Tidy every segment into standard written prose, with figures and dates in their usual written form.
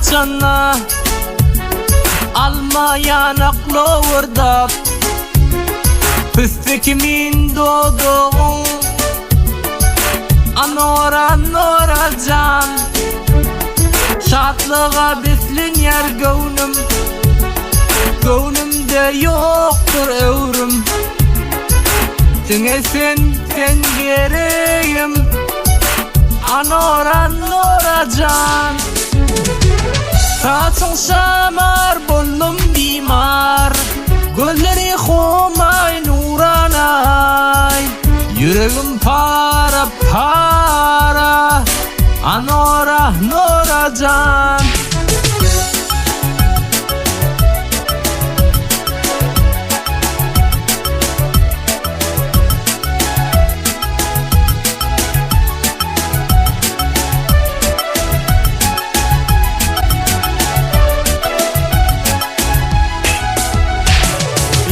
bahçana, alma yanaklı vurdap, Püstükimin doğduğun, Anora Nora can, şatlığa beslin yer gönlüm, gönlümde yoktur övrüm. Dine sen gereğim, Anora Nora can. Saçın şamar buldum bimar, gözleri humay nuranay, yüreğim para para, Anora Nora can.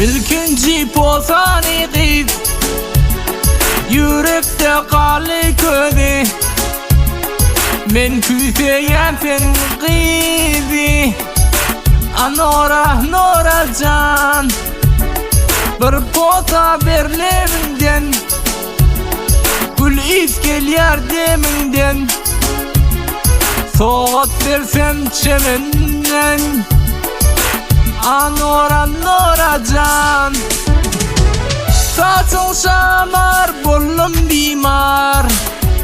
İlkinci posani kız, yürekte kalli ködi, men küseyen sen kızı, Anora Nora can. Bir posa berlerinden, gül iskel yardımından, soğut versem çemenden, Anora Nora can. Saçın şamar buldum bimar,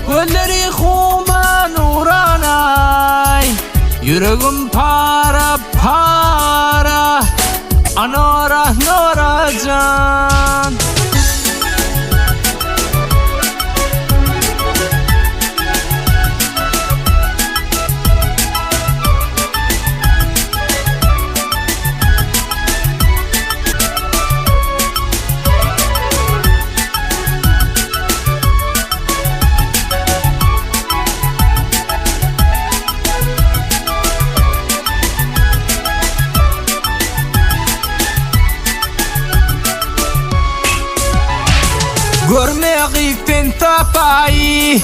gözleri huma nuranay, yüreğim para para, Anora Nora can. Görmeği sen tapayı,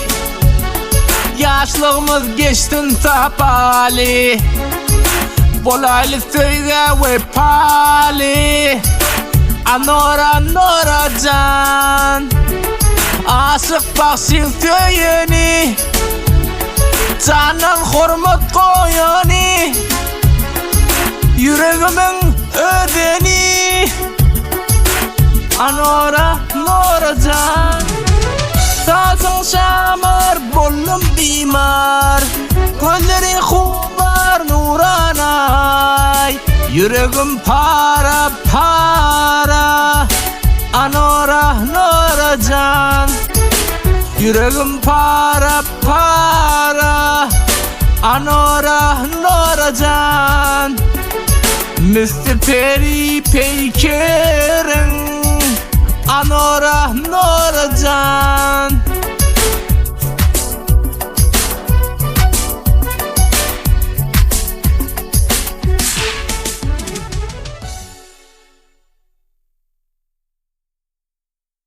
yaşlığımız geçtin tapali, bolaylı söyle ve pali, Anora Nora can. Aşık bakşın söyeni, canın hürmet koyani, yüreğimin ödeni, Anora Nora can. Saçın şamar buldum bimar, gözleri humar nuranay, yüreğim para para, Anora Nora can. Yüreğim para para, Anora Nora can. Mr. Peri Peyker'in, Anora Nora can.